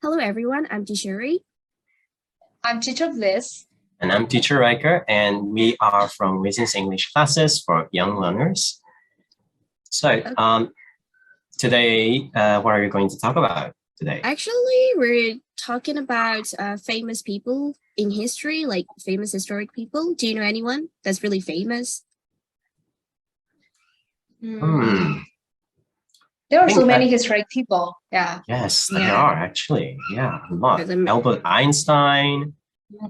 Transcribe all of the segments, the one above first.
Hello, everyone. I'm Curie. I'm teacher Bliss. And I'm teacher Ryker, and we are from Reasons English classes for young learners. So today, what are you going to talk about today? Actually, we're talking about famous people in history, like famous historic people. Do you know anyone that's really famous? There are so many historic people. Yeah. Yes, there are actually. Yeah, a lot. There's Albert Einstein.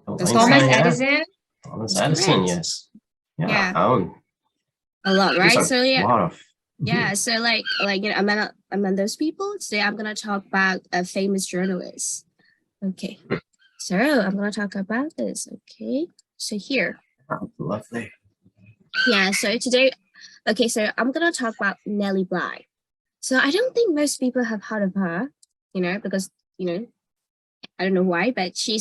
Thomas Edison. Thomas Edison, yes. Yeah. A lot, right? So yeah. A lot of. Yeah, so like among those people, today I'm gonna talk about a famous journalist. Okay. So I'm gonna talk about this. Okay. So here. Oh, lovely. Yeah, so today, so I'm gonna talk about Nelly Bly. So I don't think most people have heard of her, because I don't know why, but she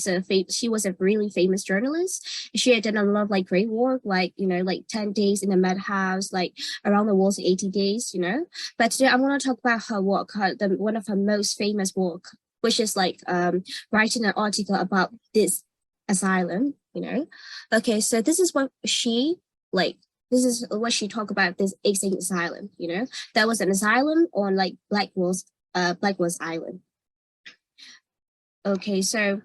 was a really famous journalist. She had done a lot of like great work, like 10 days in the madhouse, like around the world in 80 days, But today I'm gonna talk about her work, one of her most famous work, which is like writing an article about this asylum, Okay, so this is what she talked about, this insane asylum, That was an asylum on like Blackwell's Island. Okay, so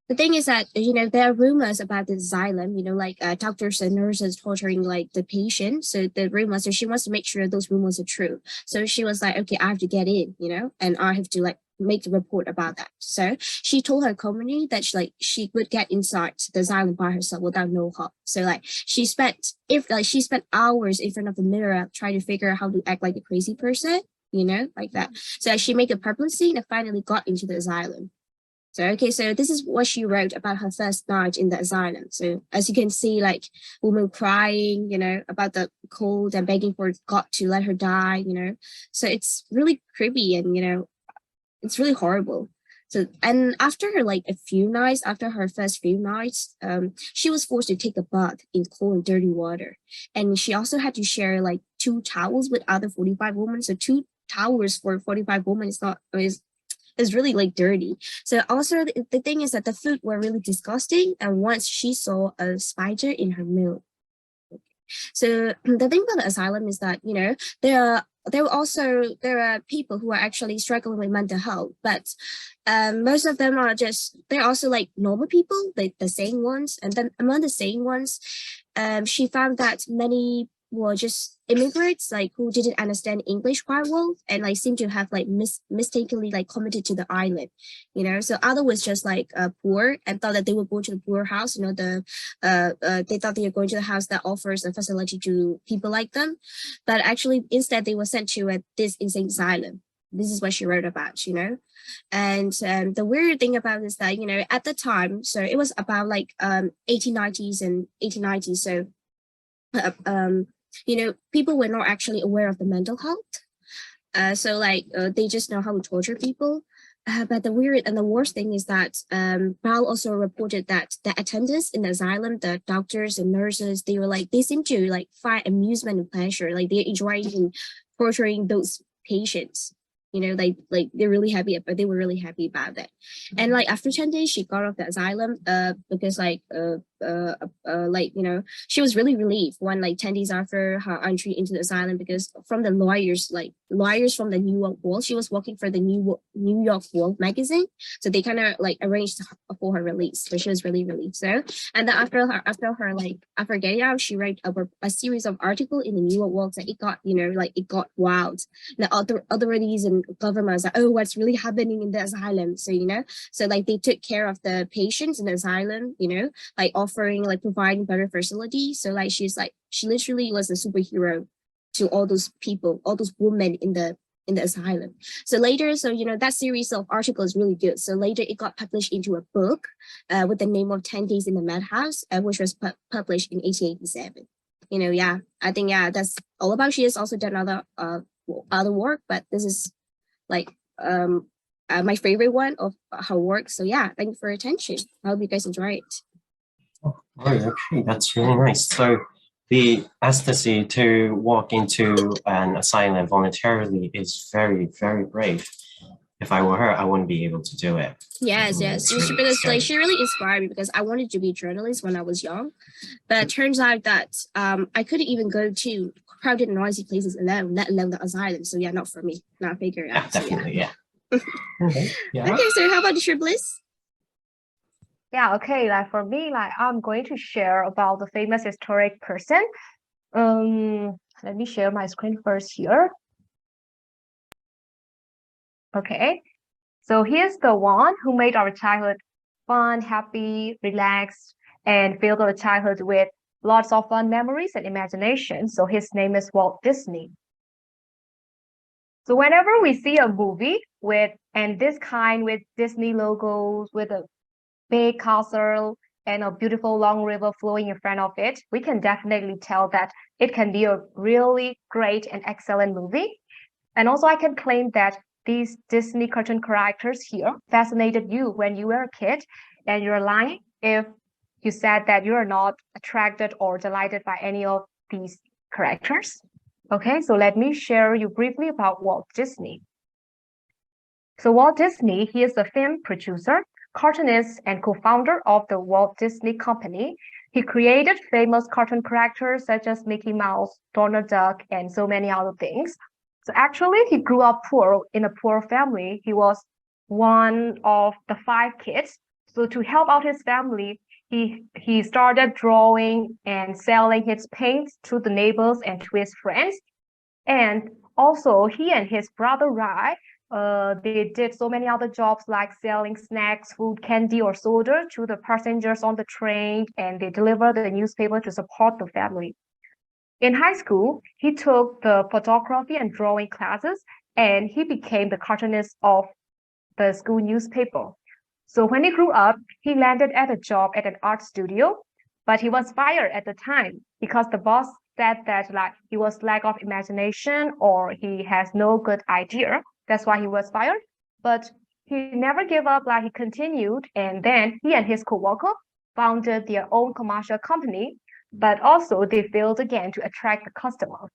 the thing is that, there are rumors about the asylum, like doctors and nurses torturing like the patient. So the rumors, so she wants to make sure those rumors are true. So she was like, okay, I have to get in, and I have to like make a report about that. So she told her company that she would get inside the asylum by herself without no help. So like she spent hours in front of the mirror trying to figure out how to act like a crazy person, like that. So she made a public scene and finally got into the asylum. So this is what she wrote about her first night in the asylum. So as you can see, like women crying, about the cold and begging for God to let her die, So it's really creepy and it's really horrible. So and after her first few nights, she was forced to take a bath in cold and dirty water, and she also had to share like 2 towels with other 45 women. So 2 towels for 45 women is really like dirty. So also the thing is that the food were really disgusting, and once she saw a spider in her meal. So the thing about the asylum is that there are people who are actually struggling with mental health, but most of them they're also like normal people, the sane ones. And then among the sane ones, she found that many were just immigrants, like who didn't understand English quite well, and like seem to have like mistakenly like committed to the island, So other was just like poor and thought that they would go to the poor house, they thought they were going to the house that offers a facility to people like them, but actually instead they were sent to this insane asylum. This is what she wrote about, And the weird thing about this that, at the time, so it was about like 1890s and 1890s. So people were not actually aware of the mental health. So they just know how to torture people. But the weird and the worst thing is that Bao also reported that the attendants in the asylum, the doctors and nurses, they seem to like find amusement and pleasure. Like they're enjoying torturing those patients. They're really happy, but they were really happy about that. And like after 10 days, she got off the asylum because she was really relieved when like 10 days after her entry into the asylum, because from the lawyers from the New York World, she was working for the New York World magazine, so they kind of like arranged for her release. So she was really relieved. So and then after getting out, she wrote a series of articles in the New York World that it got wild. The authorities and governments like, oh, what's really happening in the asylum? So so like they took care of the patients in the asylum, like offering like providing better facilities. So like she literally was a superhero to all those people, all those women in the asylum. So later, that series of articles is really good. So later it got published into a book with the name of 10 Days in the Madhouse, which was published in 1887. I think that's all about. She has also done other work, but this is like my favorite one of her work. So yeah, thank you for your attention. I hope you guys enjoy it. Oh, okay, that's really nice. So the ecstasy to walk into an asylum voluntarily is very, very brave. if I were her, I wouldn't be able to do it. Yes, It's really because scary. like she really inspired me because I wanted to be a journalist when I was young, but it turns out that I couldn't even go to crowded and noisy places alone, let alone the asylum. So yeah, not for me. Not figure it Yeah, out. definitely, yeah. Okay, yeah. Okay, so how about your Bliss? Yeah, okay. Like for me, like I'm going to share about the famous historic person. Let me share my screen first here. Okay. So here's the one who made our childhood fun, happy, relaxed, and filled our childhood with lots of fun memories and imagination. So his name is Walt Disney. So whenever we see a movie with this kind with Disney logos, with a big castle and a beautiful long river flowing in front of it, we can definitely tell that it can be a really great and excellent movie. And also I can claim that these Disney cartoon characters here fascinated you when you were a kid, and you're lying if you said that you are not attracted or delighted by any of these characters. Okay, so let me share you briefly about Walt Disney. So Walt Disney, he is a film producer, cartoonist, and co-founder of the Walt Disney Company. He created famous cartoon characters such as Mickey Mouse, Donald Duck, and so many other things. So actually, he grew up poor in a poor family. He was one of the 5 kids. So to help out his family, he started drawing and selling his paints to the neighbors and to his friends. And also, he and his brother Rai, they did so many other jobs like selling snacks, food, candy, or soda to the passengers on the train, and they delivered the newspaper to support the family. In high school, he took the photography and drawing classes, and he became the cartoonist of the school newspaper. So when he grew up, he landed at a job at an art studio, but he was fired at the time because the boss said that like he was lack of imagination or he has no good idea. That's why he was fired. But he never gave up, like he continued, and then he and his co-worker founded their own commercial company, but also they failed again to attract the customer.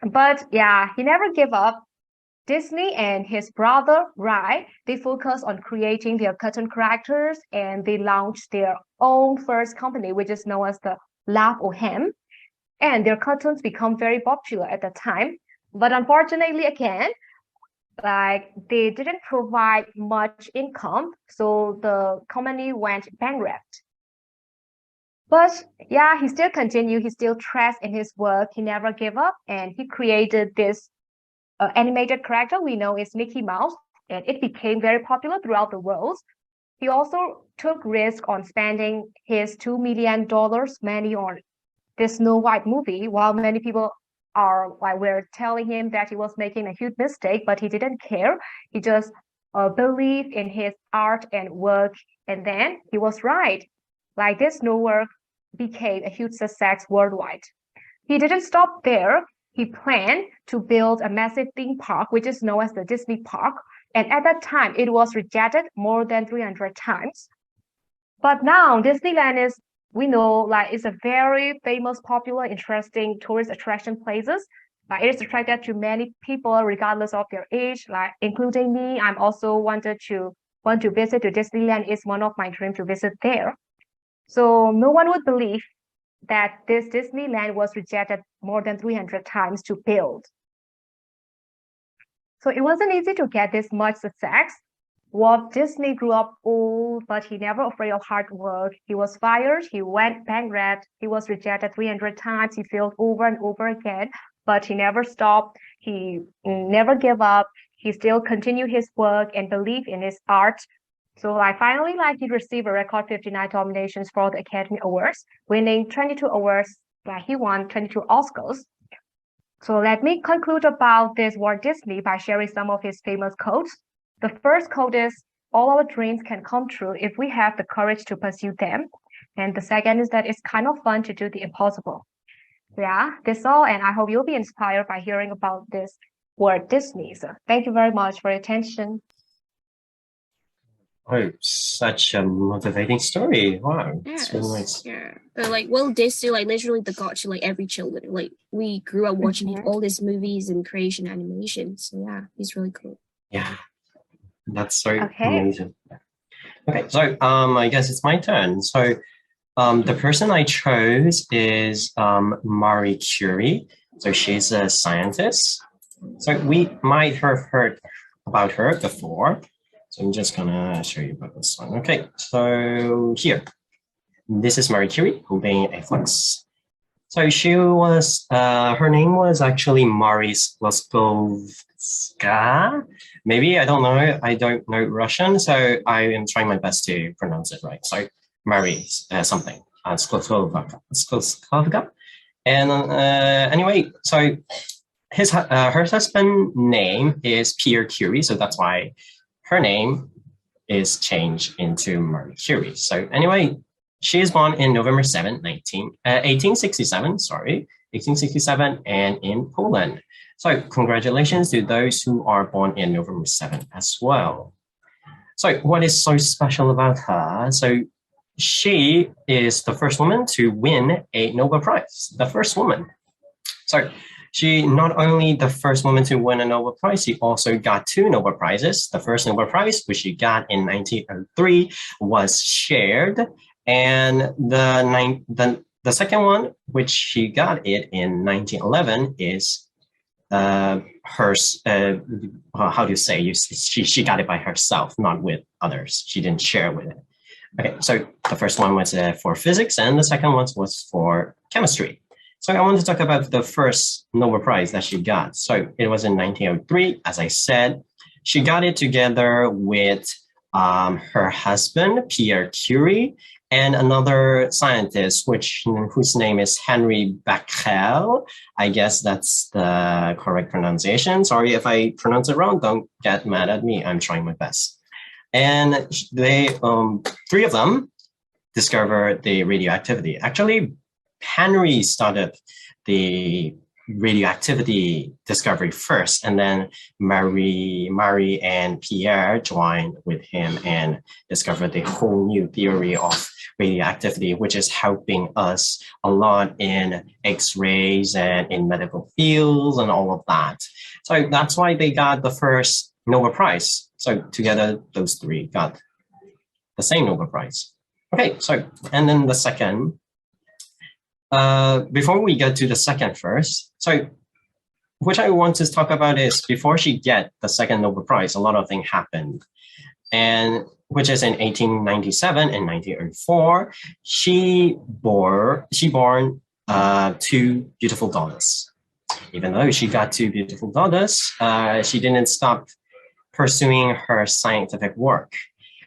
But yeah, he never gave up. Disney and his brother Rai, they focus on creating their cartoon characters, and they launched their own first company, which is known as the Laugh O Ham. And their cartoons become very popular at the time. But unfortunately, again, like they didn't provide much income, so the company went bankrupt. But yeah, he still continued, he still trust in his work, he never gave up, and he created this animated character we know is Mickey Mouse, and it became very popular throughout the world. He also took risk on spending his $2 million money on this Snow White movie, while many people are like were telling him that he was making a huge mistake, but he didn't care. He just believed in his art and work, and then he was right. Like this Snow work became a huge success worldwide. He didn't stop there. He planned to build a massive theme park, which is known as the Disney Park. And at that time, it was rejected more than 300 times. But now Disneyland is, we know, like it's a very famous, popular, interesting tourist attraction places. Like it is attracted to many people regardless of their age, like including me. I'm also want to visit to Disneyland. It's one of my dreams to visit there. So no one would believe that this Disneyland was rejected more than 300 times to build. So it wasn't easy to get this much success. Walt Disney grew up old, but he never afraid of hard work. He was fired, he went bankrupt, he was rejected 300 times, he failed over and over again, but he never stopped, he never gave up, he still continued his work and believed in his art. So like finally, like he received a record 59 nominations for the Academy Awards, winning 22 awards. Like he won 22 Oscars. So let me conclude about this Walt Disney by sharing some of his famous quotes. The first quote is, all our dreams can come true if we have the courage to pursue them. And the second is that it's kind of fun to do the impossible. Yeah, that's all. And I hope you'll be inspired by hearing about this Walt Disney. So thank you very much for your attention. Oh, such a motivating story. Wow, it's really nice. Yeah. But like Walt Disney, like literally the god to like every children. Like we grew up watching all these movies and creation animation. So yeah, he's really cool. Yeah, that's so Okay. amazing. Okay, so I guess it's my turn. So the person I chose is Marie Curie. So she's a scientist. So we might have heard about her before. So I'm just gonna show you about this one. Okay, so here, this is Marie Curie holding a flux. So she was, her name was actually Marie Sklodowska. Maybe, I don't know. I don't know Russian, so I am trying my best to pronounce it right. So Marie something, Sklodowska. And anyway, so her husband name is Pierre Curie, so that's why her name is changed into Marie Curie. So anyway, she is born in November 7, 1867, 1867, and in Poland. So congratulations to those who are born in November 7 as well. So what is so special about her? So she is the first woman to win a Nobel Prize, the first woman. So she not only the first woman to win a Nobel Prize, she also got 2 Nobel Prizes. The first Nobel Prize, which she got in 1903, was shared, and the second one, which she got it in 1911, is hers. How do you say? She got it by herself, not with others. She didn't share with it. Okay, so the first one was for physics, and the second one was for chemistry. So I want to talk about the first Nobel Prize that she got. So it was in 1903, as I said. She got it together with her husband, Pierre Curie, and another scientist, whose name is Henry Becquerel. I guess that's the correct pronunciation. Sorry if I pronounce it wrong. Don't get mad at me. I'm trying my best. And they, 3 of them discovered the radioactivity. Actually, Henry started the radioactivity discovery first, and then Marie and Pierre joined with him and discovered the whole new theory of radioactivity, which is helping us a lot in X-rays and in medical fields and all of that. So that's why they got the first Nobel Prize. So together, those 3 got the same Nobel Prize. Okay, so, and then the second, before we get to the second first, so what I want to talk about is before she get the second Nobel Prize, a lot of things happened. And which is in 1897 and 1904, she born 2 beautiful daughters. Even though she got 2 beautiful daughters, she didn't stop pursuing her scientific work.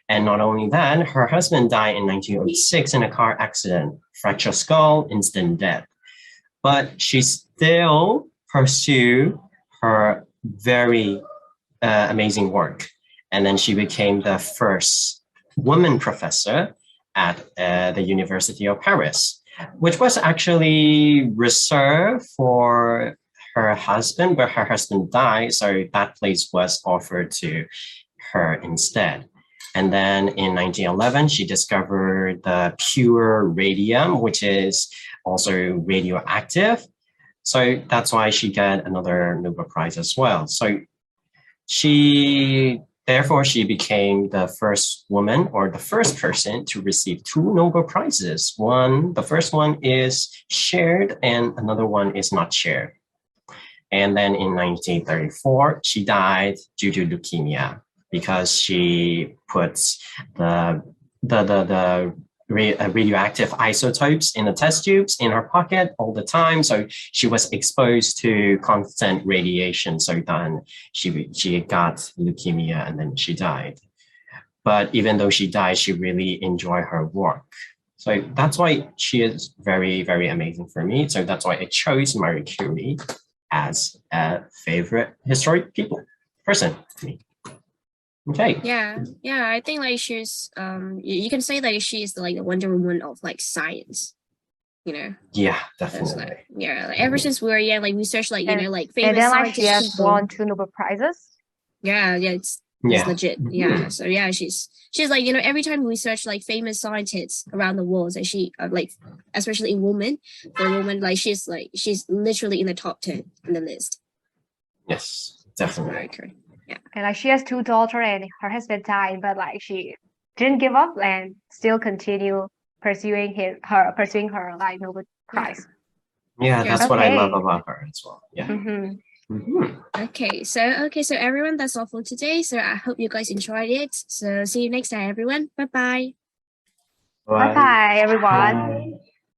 And not only that, her husband died in 1906 in a car accident, fractured skull, instant death. But she still pursued her very amazing work. And then she became the first woman professor at the University of Paris, which was actually reserved for her husband, but her husband died, so that place was offered to her instead. And then in 1911, she discovered the pure radium, which is also radioactive. So that's why she got another Nobel Prize as well. So therefore, she became the first woman or the first person to receive 2 Nobel Prizes. The first one is shared and another one is not shared. And then in 1934, she died due to leukemia because she puts the radioactive isotopes in the test tubes in her pocket all the time. So she was exposed to constant radiation. So then she got leukemia and then she died. But even though she died, she really enjoyed her work. So that's why she is very, very amazing for me. So that's why I chose Marie Curie as a favorite historic person for me. Okay. Yeah, I think like she's you can say that she's like the Wonder Woman of like science, you know. Yeah, definitely. Like, yeah, like ever since we were young, like we searched like like famous and then like scientists. she has won 2 Nobel Prizes. Yeah, it's legit. Yeah, so yeah, she's like every time we search like famous scientists around the world, and she like especially in women, for women like she's literally in the top 10 in the list. Yes, definitely. Ryker. Yeah. And like she has 2 daughters and her husband died, but like she didn't give up and still continue pursuing her like Nobel Prize. Yeah, Yeah. that's what I love Okay. about her as well. Yeah. Mhm. Okay, so everyone, that's all for today. So I hope you guys enjoyed it. So see you next time, everyone. Bye bye. Bye bye, everyone. Bye.